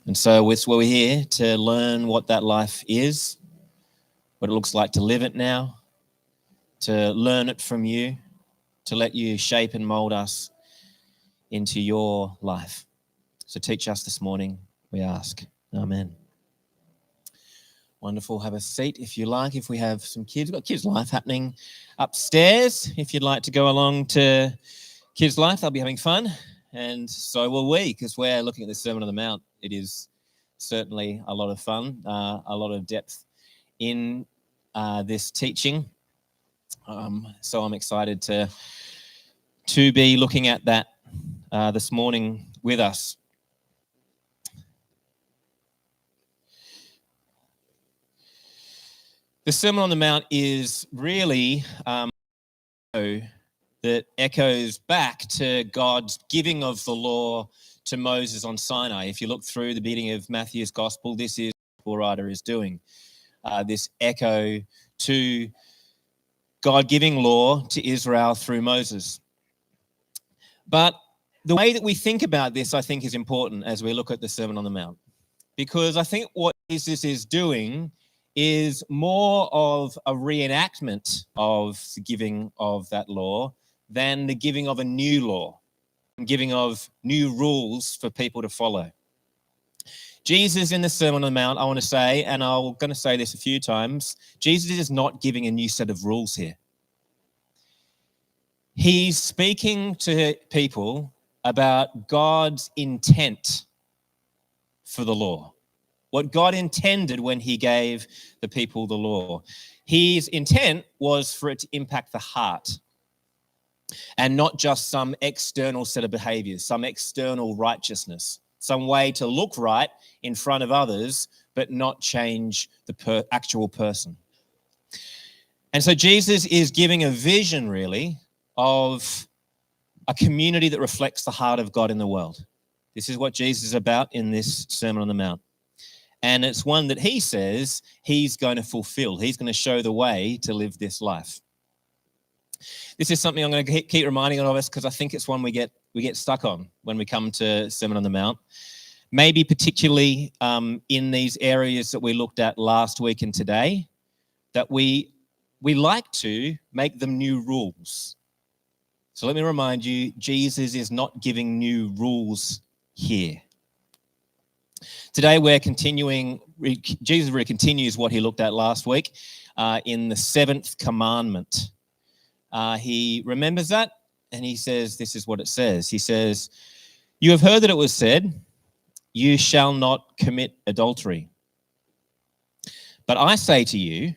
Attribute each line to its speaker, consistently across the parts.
Speaker 1: And so we're here to learn what that life is, what it looks like to live it now, to learn it from you, to let you shape and mold us into your life. So teach us this morning, we ask. Amen. Wonderful. Have a seat if you like. If we have some kids, we've got Kids Life happening upstairs. If you'd like to go along to Kids Life, they'll be having fun. And so will we, because we're looking at the Sermon on the Mount. It is certainly a lot of fun, a lot of depth in this teaching. So I'm excited to be looking at that this morning with us. The Sermon on the Mount is really that echoes back to God's giving of the law to Moses on Sinai. If you look through the beginning of Matthew's Gospel, this is what the writer is doing. This echo to God giving law to Israel through Moses. But the way that we think about this, I think, is important as we look at the Sermon on the Mount. Because I think what Jesus is doing is more of a reenactment of the giving of that law than the giving of a new law, and giving of new rules for people to follow. Jesus in the Sermon on the Mount, I want to say, and I'm going to say this a few times, Jesus is not giving a new set of rules here. He's speaking to people about God's intent for the law, what God intended when he gave the people the law. His intent was for it to impact the heart and not just some external set of behaviors, some external righteousness, some way to look right in front of others, but not change the actual person. And so Jesus is giving a vision, really, of a community that reflects the heart of God in the world. This is what Jesus is about in this Sermon on the Mount. And it's one that he says he's going to fulfill. He's going to show the way to live this life. This is something I'm going to keep reminding of us because I think it's one we get stuck on when we come to Sermon on the Mount. Maybe particularly in these areas that we looked at last week and today, that we like to make them new rules. So let me remind you, Jesus is not giving new rules here. Today we're continuing, Jesus really continues what he looked at last week in the 7th commandment. He remembers that and he says, this is what it says. He says, "You have heard that it was said, 'You shall not commit adultery.' But I say to you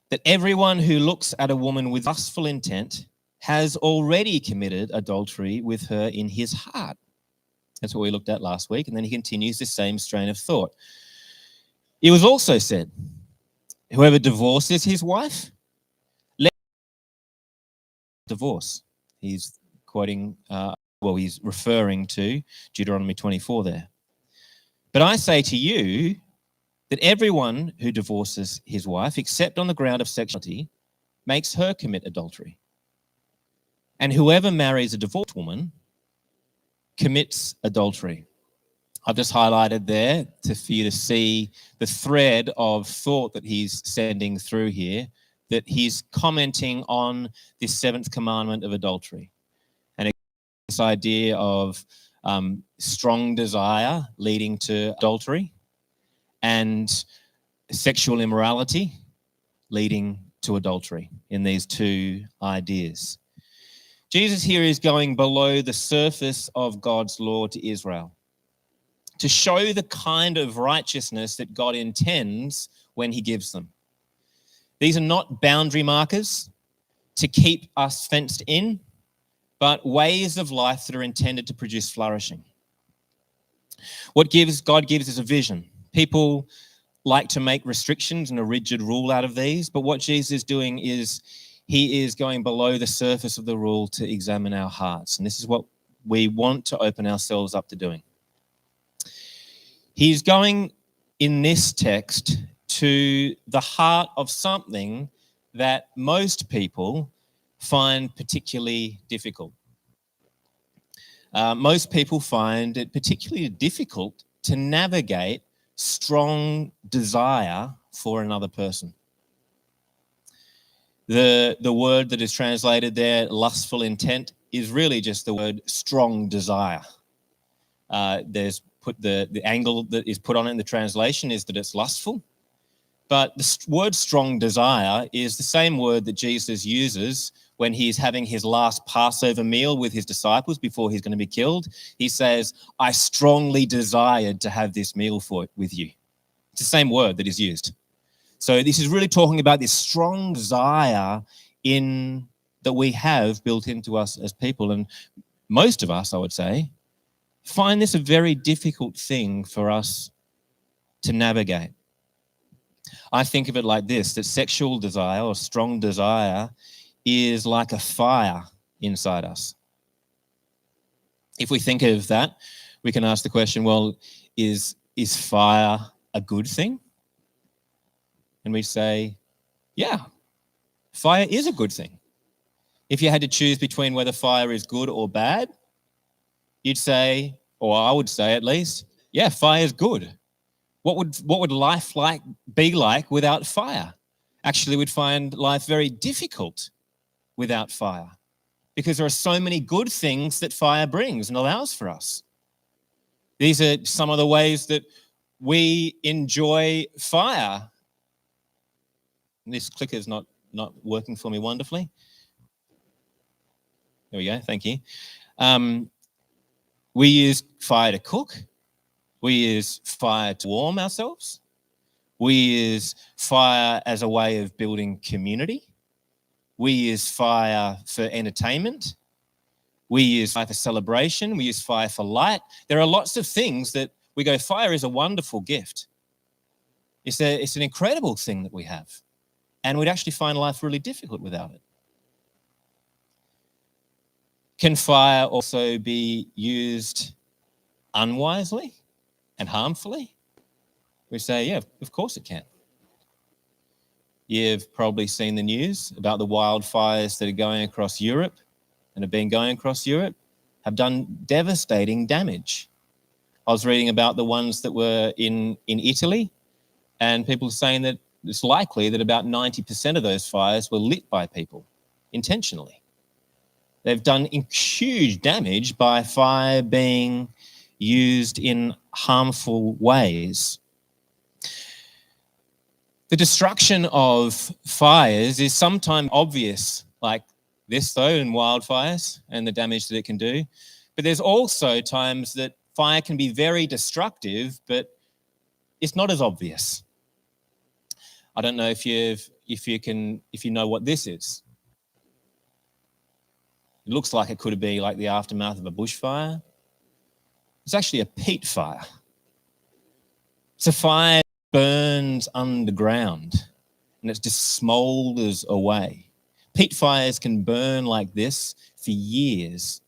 Speaker 1: that everyone who looks at a woman with lustful intent has already committed adultery with her in his heart." That's what we looked at last week. And then he continues the same strain of thought. It was also said, "Whoever divorces his wife, let divorce." He's quoting, he's referring to Deuteronomy 24 there. "But I say to you that everyone who divorces his wife, except on the ground of sexuality, makes her commit adultery. And whoever marries a divorced woman commits adultery." I've just highlighted there for you to see the thread of thought that he's sending through here, that he's commenting on this 7th commandment of adultery. And this idea of strong desire leading to adultery and sexual immorality leading to adultery in these two ideas. Jesus here is going below the surface of God's law to Israel to show the kind of righteousness that God intends when he gives them. These are not boundary markers to keep us fenced in, but ways of life that are intended to produce flourishing. What God gives is a vision. People like to make restrictions and a rigid rule out of these, but what Jesus is doing is he is going below the surface of the rule to examine our hearts. And this is what we want to open ourselves up to doing. He's going in this text to the heart of something that most people find particularly difficult. Most people find it particularly difficult to navigate strong desire for another person. The word that is translated there, lustful intent, is really just the word strong desire. There's put the angle that is put on it in the translation is that it's lustful. But the word strong desire is the same word that Jesus uses when he's having his last Passover meal with his disciples before he's going to be killed. He says, I strongly desired to have this meal with you. It's the same word that is used. So this is really talking about this strong desire that we have built into us as people. And most of us, I would say, find this a very difficult thing for us to navigate. I think of it like this, that sexual desire or strong desire is like a fire inside us. If we think of that, we can ask the question, well, is fire a good thing? And we say, yeah, fire is a good thing. If you had to choose between whether fire is good or bad, you'd say, or I would say at least, yeah, fire is good. What would life be like without fire? Actually, we'd find life very difficult without fire because there are so many good things that fire brings and allows for us. These are some of the ways that we enjoy fire. This clicker's not working for me wonderfully. There we go. Thank you. We use fire to cook. We use fire to warm ourselves. We use fire as a way of building community. We use fire for entertainment. We use fire for celebration. We use fire for light. There are lots of things that we go, fire is a wonderful gift. It's an incredible thing that we have. And we'd actually find life really difficult without it. Can fire also be used unwisely and harmfully? We say, yeah, of course it can. You've probably seen the news about the wildfires that are going across Europe and have been going across Europe, have done devastating damage. I was reading about the ones that were in Italy, and people are saying that it's likely that about 90% of those fires were lit by people intentionally. They've done huge damage by fire being used in harmful ways. The destruction of fires is sometimes obvious, like this though, in wildfires and the damage that it can do. But there's also times that fire can be very destructive, but it's not as obvious. I don't know if you know what this is. It looks like it could be like the aftermath of a bushfire. It's actually a peat fire. It's a fire that burns underground and it just smoulders away. Peat fires can burn like this for years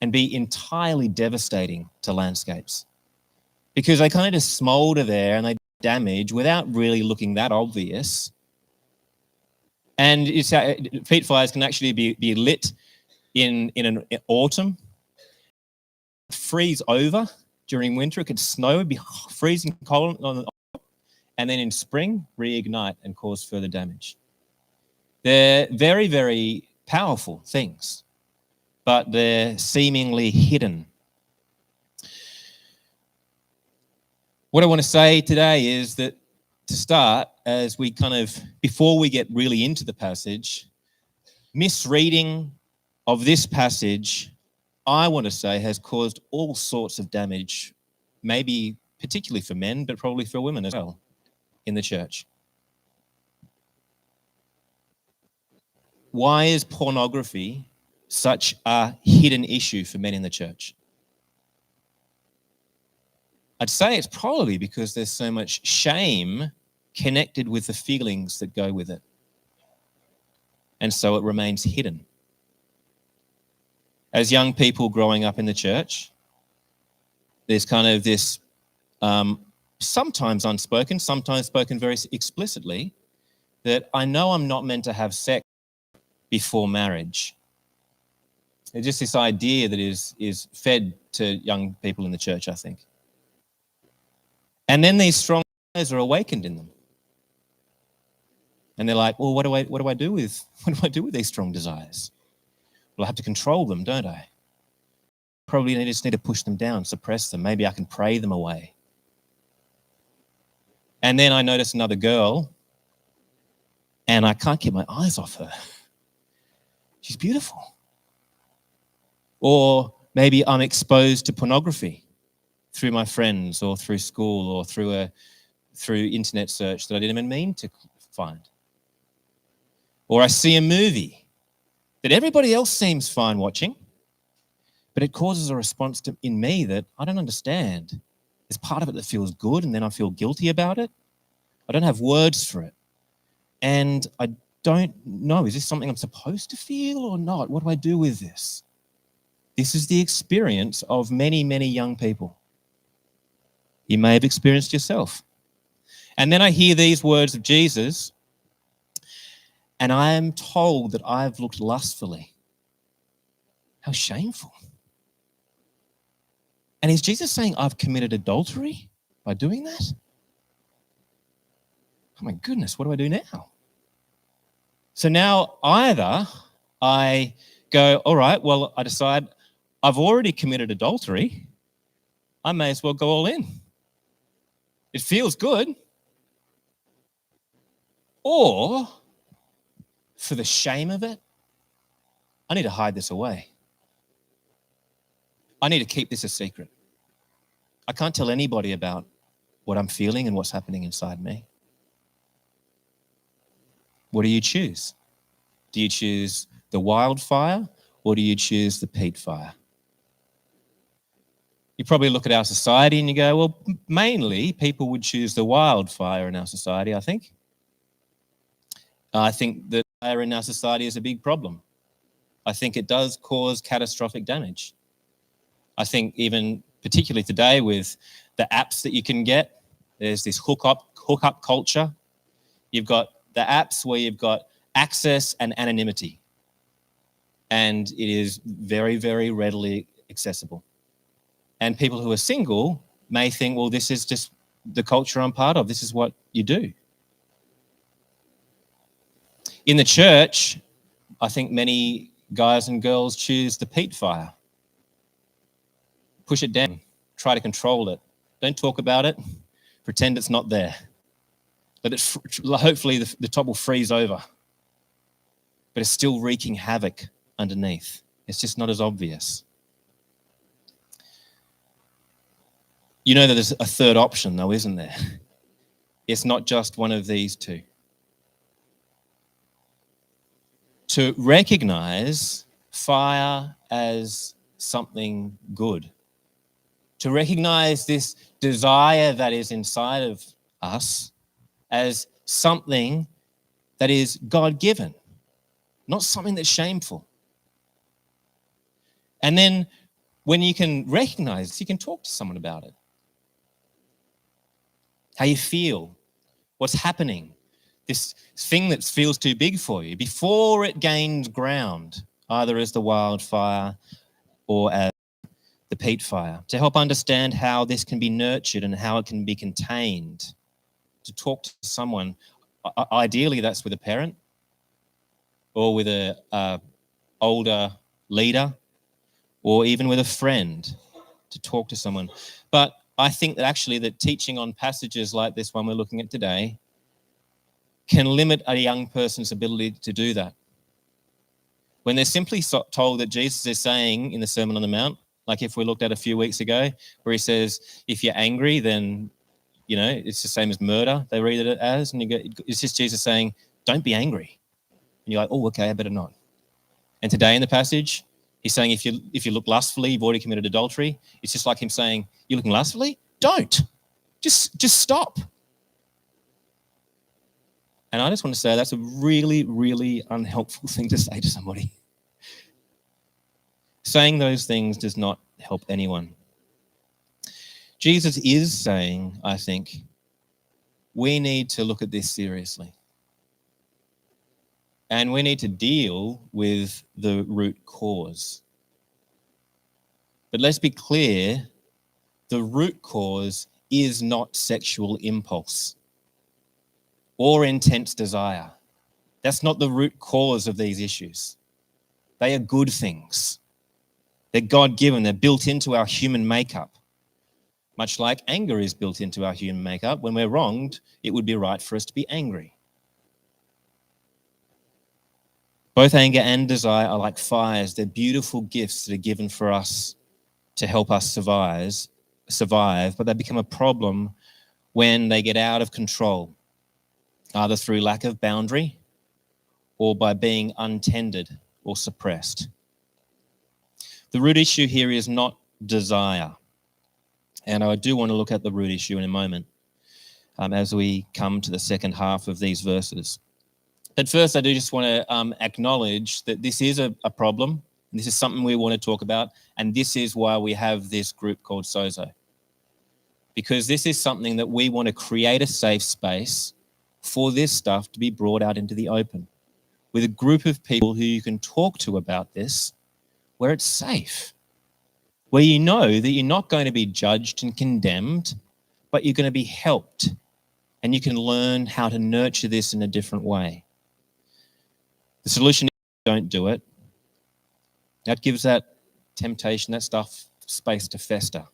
Speaker 1: and be entirely devastating to landscapes because they kind of smoulder there and they damage without really looking that obvious. And peat fires can actually be lit in an autumn, freeze over during winter. It could snow, it'd be freezing cold, and then in spring reignite and cause further damage. They're very, very powerful things, but they're seemingly hidden. What I want to say today is that to start, as we before we get really into the passage, misreading of this passage, I want to say, has caused all sorts of damage, maybe particularly for men, but probably for women as well in the church. Why is pornography such a hidden issue for men in the church? I'd say it's probably because there's so much shame connected with the feelings that go with it. And so it remains hidden. As young people growing up in the church, there's kind of this sometimes unspoken, sometimes spoken very explicitly, that I know I'm not meant to have sex before marriage. It's just this idea that is fed to young people in the church, I think. And then these strong desires are awakened in them. And they're like, well, what do I do with these strong desires? Well, I have to control them, don't I? Probably just need to push them down, suppress them. Maybe I can pray them away. And then I notice another girl, and I can't keep my eyes off her. She's beautiful. Or maybe I'm exposed to pornography through my friends or through school or through internet search that I didn't even mean to find. Or I see a movie that everybody else seems fine watching, but it causes a response in me that I don't understand. There's part of it that feels good, and then I feel guilty about it. I don't have words for it. And I don't know, is this something I'm supposed to feel or not? What do I do with this? This is the experience of many, many young people. You may have experienced yourself. And then I hear these words of Jesus, and I am told that I've looked lustfully. How shameful. And is Jesus saying I've committed adultery by doing that? Oh my goodness, what do I do now? So now either I go, all right, well, I decide I've already committed adultery. I may as well go all in. It feels good. Or, for the shame of it, I need to hide this away. I need to keep this a secret. I can't tell anybody about what I'm feeling and what's happening inside me. What do you choose? Do you choose the wildfire or do you choose the peat fire? You probably look at our society and you go, well, mainly people would choose the wildfire in our society, I think. I think that fire in our society is a big problem. I think it does cause catastrophic damage. I think even particularly today with the apps that you can get, there's this hookup culture. You've got the apps where you've got access and anonymity. And it is very, very readily accessible. And people who are single may think, well, this is just the culture I'm part of. This is what you do. In the church, I think many guys and girls choose the peat fire. Push it down. Try to control it. Don't talk about it. Pretend it's not there. Hopefully the top will freeze over. But it's still wreaking havoc underneath. It's just not as obvious. You know that there's a third option though, isn't there? It's not just one of these two. To recognize fire as something good. To recognize this desire that is inside of us as something that is God-given, not something that's shameful. And then when you can recognize, you can talk to someone about it. How you feel, what's happening, this thing that feels too big for you, before it gains ground, either as the wildfire or as the peat fire, to help understand how this can be nurtured and how it can be contained. To talk to someone, ideally that's with a parent or with a older leader or even with a friend, to talk to someone. But I think that actually that teaching on passages like this one we're looking at today can limit a young person's ability to do that. When they're simply told that Jesus is saying in the Sermon on the Mount, like if we looked at a few weeks ago, where he says, if you're angry, then, you know, it's the same as murder, they read it as, and you go, it's just Jesus saying, don't be angry. And you're like, oh, okay, I better not. And today in the passage, he's saying if you look lustfully, you've already committed adultery. It's just like him saying, you're looking lustfully? Don't. Just stop. And I just want to say that's a really, really unhelpful thing to say to somebody. Saying those things does not help anyone. Jesus is saying, I think, we need to look at this seriously. And we need to deal with the root cause. But let's be clear, the root cause is not sexual impulse or intense desire. That's not the root cause of these issues. They are good things. They're God-given. They're built into our human makeup. Much like anger is built into our human makeup. When we're wronged, it would be right for us to be angry. Both anger and desire are like fires. They're beautiful gifts that are given for us to help us survive, but they become a problem when they get out of control, either through lack of boundary or by being untended or suppressed. The root issue here is not desire. And I do want to look at the root issue in a moment as we come to the second half of these verses. But first, I do just want to acknowledge that this is a problem. And this is something we want to talk about. And this is why we have this group called Sozo. Because this is something that we want to create a safe space for this stuff to be brought out into the open, with a group of people who you can talk to about this, where it's safe, where you know that you're not going to be judged and condemned, but you're going to be helped, and you can learn how to nurture this in a different way. The solution is don't do it. That gives that temptation, that stuff, space to fester.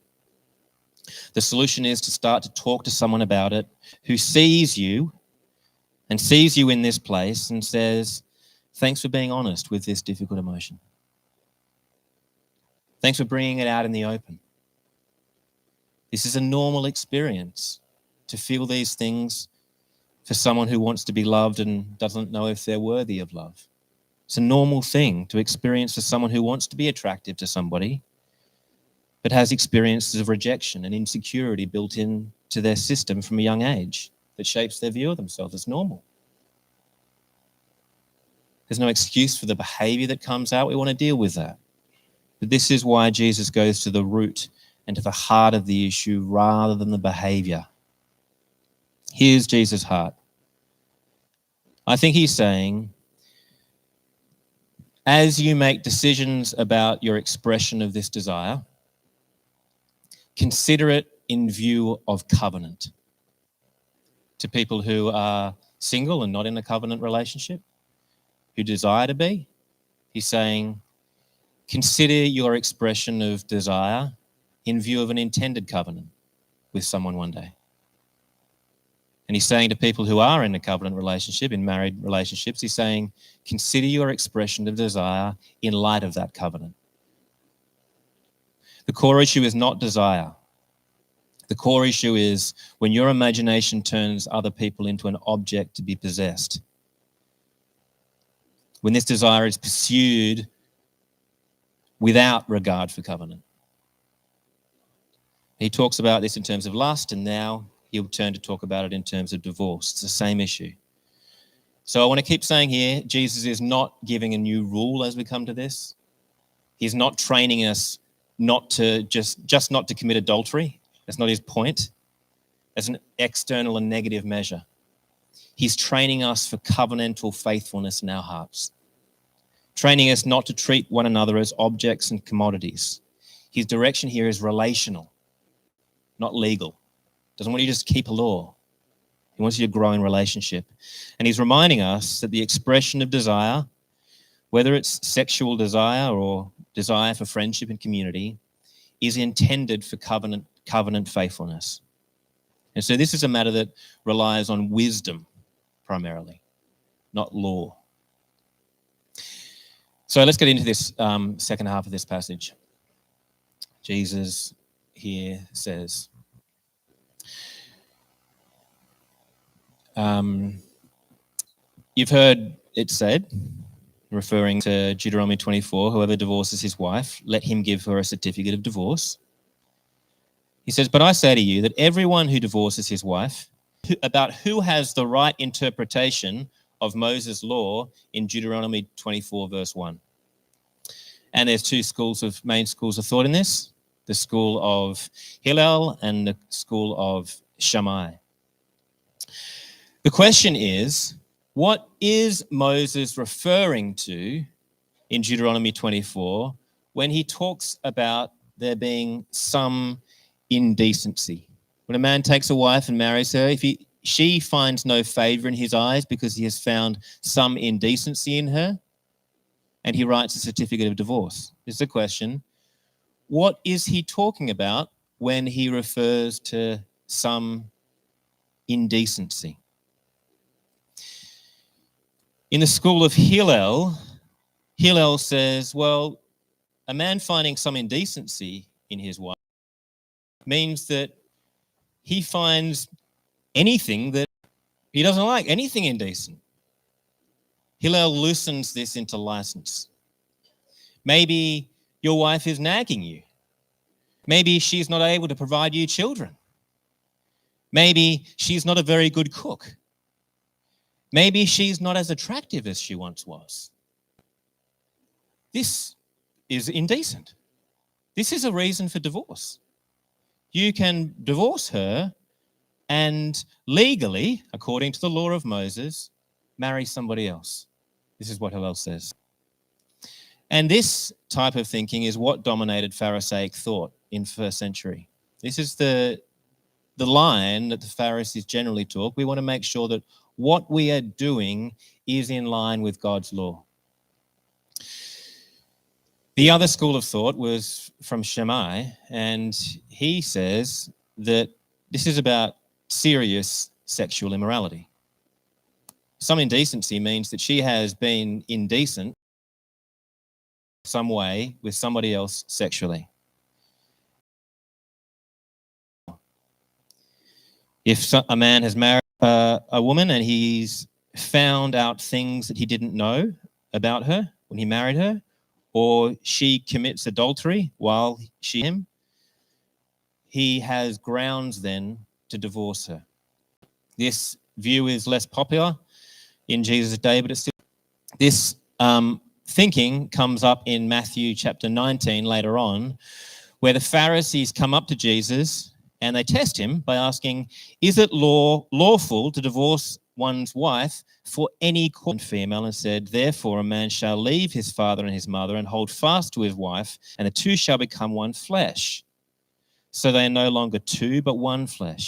Speaker 1: The solution is to start to talk to someone about it who sees you and sees you in this place and says, thanks for being honest with this difficult emotion. Thanks for bringing it out in the open. This is a normal experience to feel these things for someone who wants to be loved and doesn't know if they're worthy of love. It's a normal thing to experience for someone who wants to be attractive to somebody, but has experiences of rejection and insecurity built into their system from a young age that shapes their view of themselves. It's normal. There's no excuse for the behavior that comes out. We want to deal with that. But this is why Jesus goes to the root and to the heart of the issue rather than the behavior. Here's Jesus' heart. I think he's saying, as you make decisions about your expression of this desire, consider it in view of covenant. To people who are single and not in a covenant relationship, who desire to be, he's saying, consider your expression of desire in view of an intended covenant with someone one day. And he's saying to people who are in a covenant relationship, in married relationships, he's saying, consider your expression of desire in light of that covenant. The core issue is not desire. The core issue is when your imagination turns other people into an object to be possessed. When this desire is pursued without regard for covenant. He talks about this in terms of lust, and now he'll turn to talk about it in terms of divorce. It's the same issue. So I want to keep saying here, Jesus is not giving a new rule as we come to this. He's not training us not to just not to commit adultery. That's not his point. As an external and negative measure. He's training us for covenantal faithfulness in our hearts. Training us not to treat one another as objects and commodities. His direction here is relational, not legal. Doesn't want you to just keep a law. He wants you to grow in relationship. And he's reminding us that the expression of desire, whether it's sexual desire or desire for friendship and community, is intended for covenant faithfulness. And so this is a matter that relies on wisdom primarily, not law. So let's get into this second half of this passage. Jesus here says, you've heard it said, referring to Deuteronomy 24, whoever divorces his wife, let him give her a certificate of divorce. He says, but I say to you that everyone who divorces his wife, about who has the right interpretation of Moses' law in Deuteronomy 24, verse 1. And there's two main schools of thought in this, the school of Hillel and the school of Shammai. The question is, what is Moses referring to in Deuteronomy 24 when he talks about there being some indecency? When a man takes a wife and marries her, she finds no favor in his eyes because he has found some indecency in her, and he writes a certificate of divorce. This is the question. What is he talking about when he refers to some indecency? In the school of Hillel says, well, a man finding some indecency in his wife means that he finds anything that he doesn't like, anything indecent. Hillel loosens this into license. Maybe your wife is nagging you. Maybe she's not able to provide you children. Maybe she's not a very good cook. Maybe she's not as attractive as she once was. This is indecent. This is a reason for divorce. You can divorce her and legally, according to the law of Moses, marry somebody else. This is what Hillel says. And this type of thinking is what dominated Pharisaic thought in the first century. This is the line that the Pharisees generally took. We want to make sure that what we are doing is in line with God's law. The other school of thought was from Shammai, and he says that this is about serious sexual immorality. Some indecency means that she has been indecent some way with somebody else sexually. If a man has married a woman and he's found out things that he didn't know about her when he married her, or she commits adultery while he has grounds then to divorce her. This view is less popular in Jesus' day, but it's still this thinking comes up in Matthew chapter 19 later on, where the Pharisees come up to Jesus and they test him by asking, is it lawful to divorce one's wife for any cause? And female, and said, therefore a man shall leave his father and his mother and hold fast to his wife, and the two shall become one flesh. So they are no longer two, but one flesh.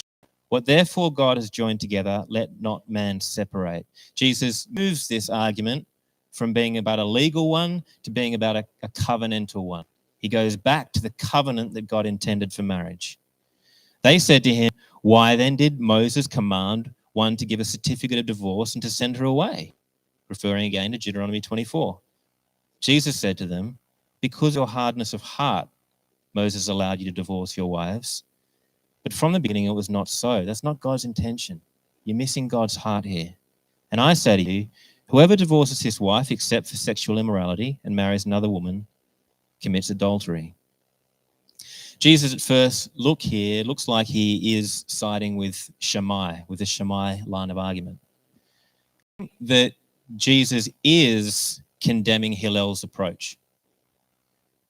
Speaker 1: What therefore God has joined together, let not man separate. Jesus moves this argument from being about a legal one to being about a covenantal one. He goes back to the covenant that God intended for marriage. They said to him, why then did Moses command one to give a certificate of divorce and to send her away? Referring again to Deuteronomy 24. Jesus said to them, because of your hardness of heart, Moses allowed you to divorce your wives. But from the beginning, it was not so. That's not God's intention. You're missing God's heart here. And I say to you, whoever divorces his wife except for sexual immorality and marries another woman commits adultery. Jesus at first look here looks like he is siding with Shammai, with the Shammai line of argument. That Jesus is condemning Hillel's approach.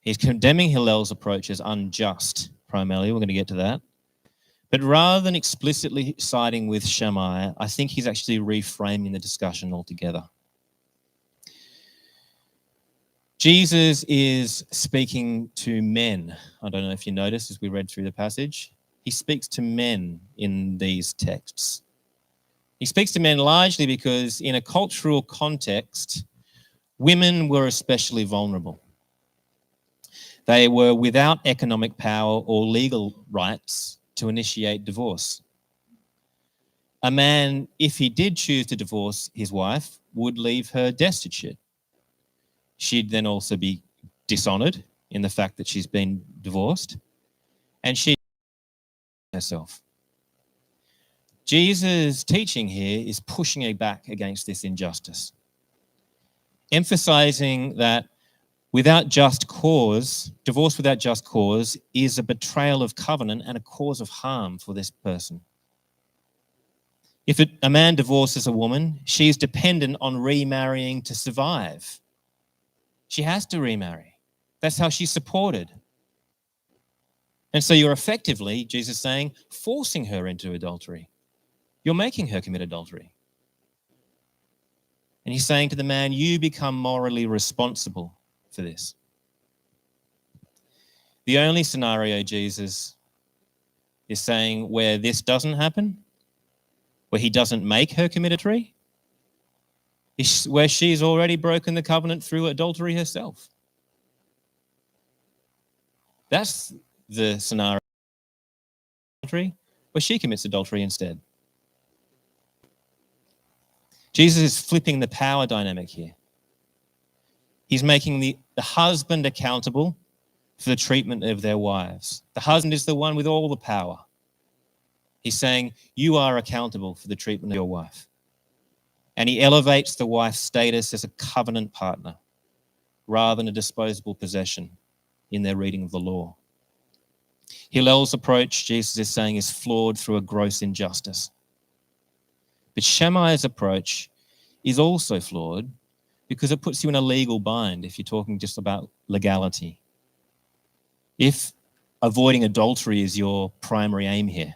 Speaker 1: He's condemning Hillel's approach as unjust, primarily. We're going to get to that. But rather than explicitly siding with Shammai, I think he's actually reframing the discussion altogether. Jesus is speaking to men. I don't know if you noticed as we read through the passage. He speaks to men in these texts. He speaks to men largely because in a cultural context, women were especially vulnerable. They were without economic power or legal rights to initiate divorce. A man, if he did choose to divorce his wife, would leave her destitute. She'd then also be dishonored in the fact that she's been divorced, and she'd herself. Jesus' teaching here is pushing back against this injustice, emphasizing that without just cause, divorce without just cause is a betrayal of covenant and a cause of harm for this person. If a man divorces a woman, she's dependent on remarrying to survive. She has to remarry. That's how she's supported. And so you're effectively, Jesus is saying, forcing her into adultery. You're making her commit adultery. And he's saying to the man, you become morally responsible for this. The only scenario Jesus is saying where this doesn't happen, where he doesn't make her commit adultery, is where she's already broken the covenant through adultery herself. That's the scenario where she commits adultery instead. Jesus is flipping the power dynamic here. He's making the husband accountable for the treatment of their wives. The husband is the one with all the power. He's saying, you are accountable for the treatment of your wife. And he elevates the wife's status as a covenant partner rather than a disposable possession in their reading of the law. Hillel's approach, Jesus is saying, is flawed through a gross injustice. But Shammai's approach is also flawed because it puts you in a legal bind if you're talking just about legality. If avoiding adultery is your primary aim here,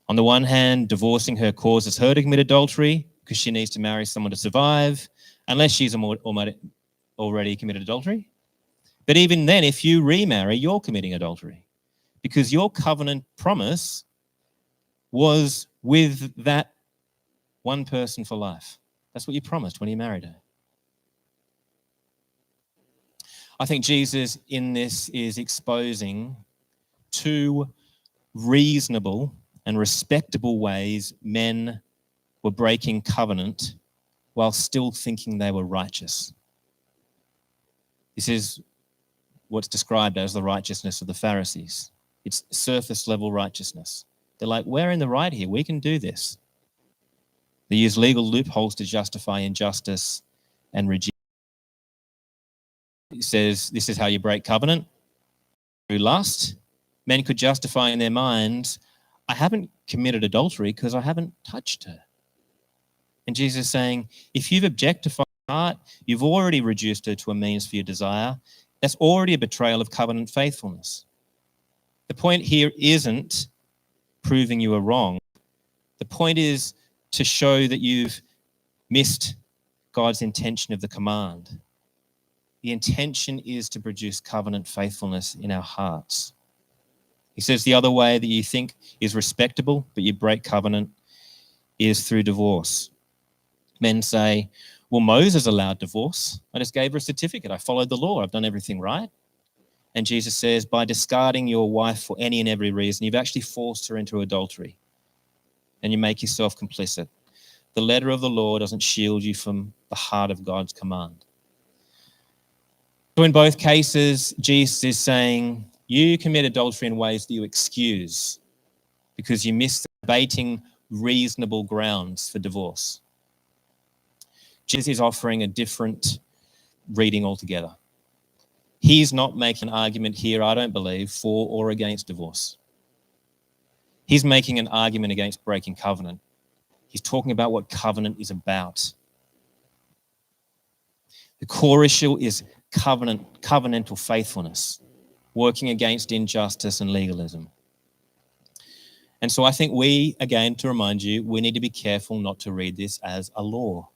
Speaker 1: on the one hand, divorcing her causes her to commit adultery because she needs to marry someone to survive, unless she's already committed adultery. But even then, if you remarry, you're committing adultery because your covenant promise was with that one person for life. That's what you promised when you married her. I think Jesus in this is exposing two reasonable and respectable ways men were breaking covenant while still thinking they were righteous. This is what's described as the righteousness of the Pharisees. It's surface level righteousness. They're like, we're in the right here. We can do this. They use legal loopholes to justify injustice and rigidity. It says this is how you break covenant, through lust. Men could justify in their minds, I haven't committed adultery because I haven't touched her. And Jesus is saying, if you've objectified her heart, you've already reduced her to a means for your desire. That's already a betrayal of covenant faithfulness. The point here isn't proving you are wrong. The point is to show that you've missed God's intention of the command. The intention is to produce covenant faithfulness in our hearts. He says the other way that you think is respectable, but you break covenant, is through divorce. Men say, well, Moses allowed divorce. I just gave her a certificate. I followed the law. I've done everything right. And Jesus says, by discarding your wife for any and every reason, you've actually forced her into adultery. And you make yourself complicit. The letter of the law doesn't shield you from the heart of God's command. So in both cases, Jesus is saying, you commit adultery in ways that you excuse because you miss the debating reasonable grounds for divorce. Jesus is offering a different reading altogether. He's not making an argument here, I don't believe, for or against divorce. He's making an argument against breaking covenant. He's talking about what covenant is about. The core issue is covenantal faithfulness, working against injustice and legalism. And so I think we, again, to remind you, we need to be careful not to read this as a law.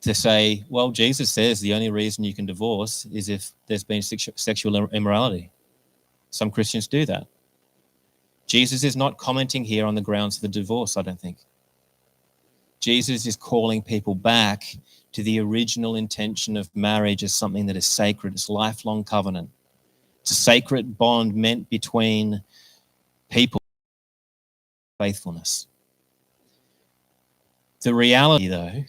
Speaker 1: To say, well, Jesus says the only reason you can divorce is if there's been sexual immorality. Some Christians do that. Jesus is not commenting here on the grounds of the divorce, I don't think. Jesus is calling people back to the original intention of marriage as something that is sacred. It's a lifelong covenant. It's a sacred bond meant between people. Faithfulness. The reality, though,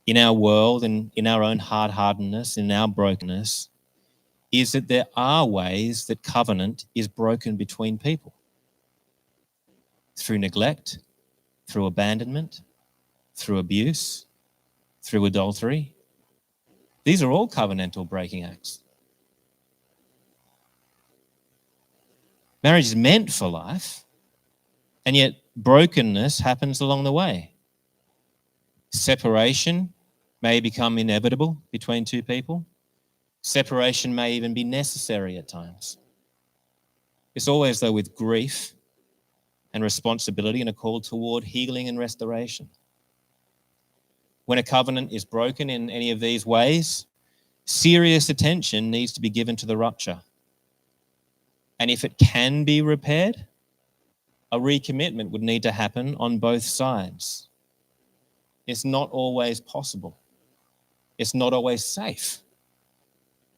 Speaker 1: in our world and in our own hard-heartedness, in our brokenness, is that there are ways that covenant is broken between people. Through neglect, through abandonment, through abuse, through adultery. These are all covenantal breaking acts. Marriage is meant for life, and yet brokenness happens along the way. Separation may become inevitable between two people. Separation may even be necessary at times. It's always, though, with grief and responsibility and a call toward healing and restoration. When a covenant is broken in any of these ways, serious attention needs to be given to the rupture. And if it can be repaired, a recommitment would need to happen on both sides. It's not always possible. It's not always safe.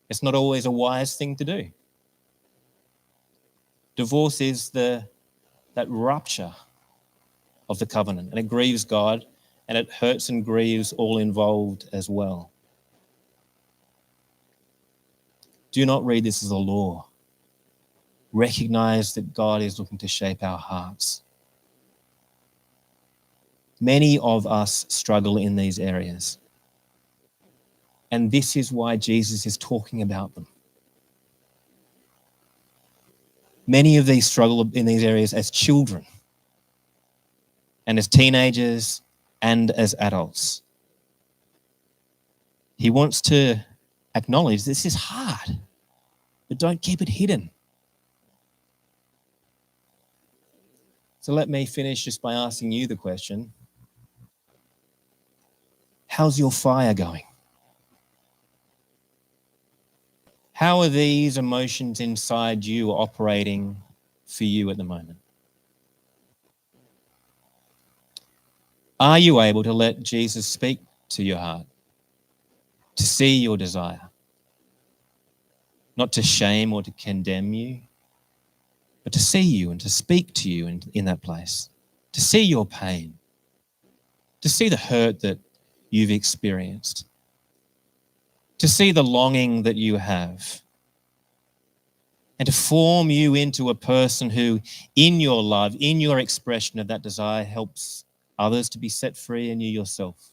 Speaker 1: It's not always a wise thing to do. Divorce is that rupture of the covenant, and it grieves God, and it hurts and grieves all involved as well. Do not read this as a law. Recognize that God is looking to shape our hearts. Many of us struggle in these areas. And this is why Jesus is talking about them. Many of these struggle in these areas as children and as teenagers and as adults. He wants to acknowledge this is hard, but don't keep it hidden. So let me finish just by asking you the question, how's your fire going? How are these emotions inside you operating for you at the moment? Are you able to let Jesus speak to your heart, to see your desire, not to shame or to condemn you, but to see you and to speak to you in that place, to see your pain, to see the hurt that you've experienced, to see the longing that you have, and to form you into a person who, in your love, in your expression of that desire, helps others to be set free and you yourself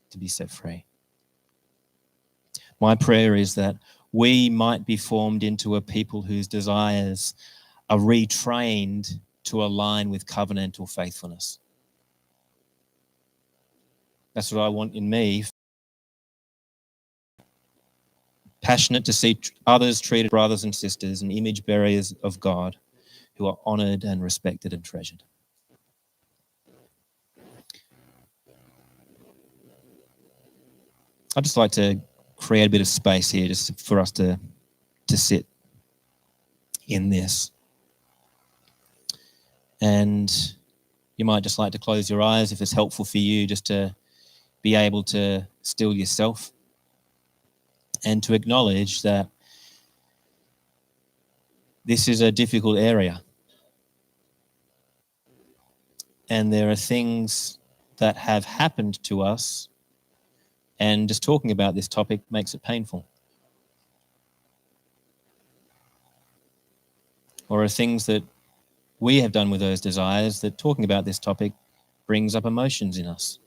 Speaker 1: to be set free. My prayer is that we might be formed into a people whose desires are retrained to align with covenantal faithfulness. That's what I want in me. Passionate to see others treated brothers and sisters and image bearers of God who are honored and respected and treasured. I'd just like to create a bit of space here just for us to sit in this. And you might just like to close your eyes if it's helpful for you, just to be able to still yourself and to acknowledge that this is a difficult area. And there are things that have happened to us, and just talking about this topic makes it painful. Or are things that we have done with those desires that talking about this topic brings up emotions in us.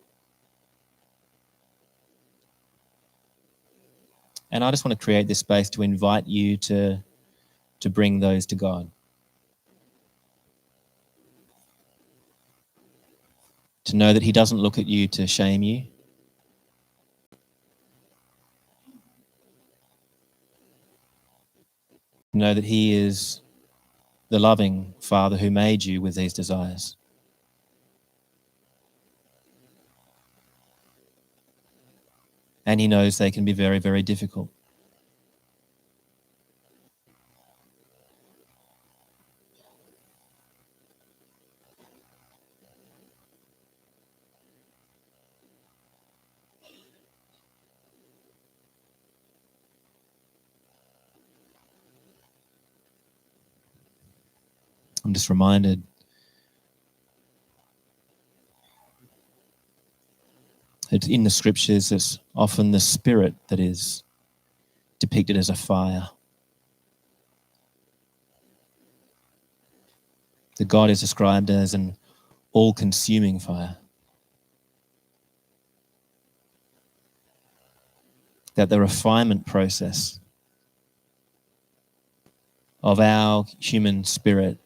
Speaker 1: And I just want to create this space to invite you to bring those to God. To know that he doesn't look at you to shame you. To know that he is the loving Father who made you with these desires. And he knows they can be very, very difficult. I'm just reminded that in the scriptures, it's often the Spirit that is depicted as a fire. That God is described as an all-consuming fire. That the refinement process of our human spirit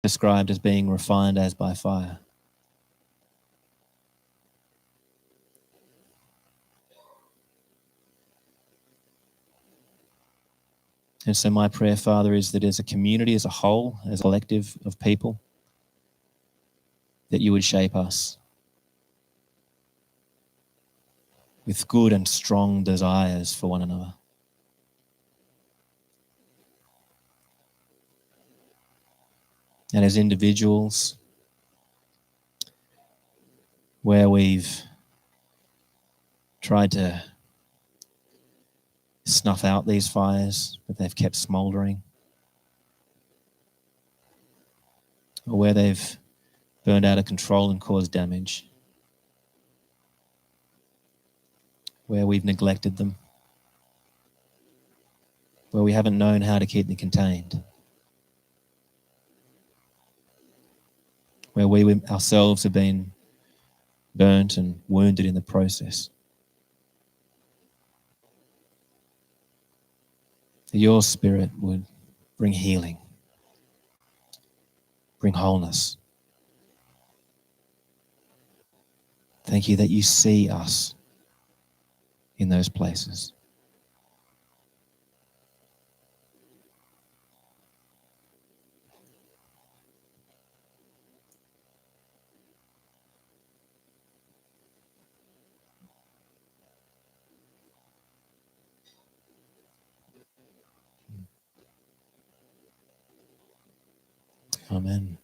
Speaker 1: described as being refined as by fire. And so my prayer, Father, is that as a community, as a whole, as a collective of people, that you would shape us with good and strong desires for one another. and as individuals, where we've tried to snuff out these fires, but they've kept smouldering, or where they've burned out of control and caused damage, where we've neglected them, where we haven't known how to keep them contained, where we ourselves have been burnt and wounded in the process. That your Spirit would bring healing, bring wholeness. Thank you that you see us in those places. Amen.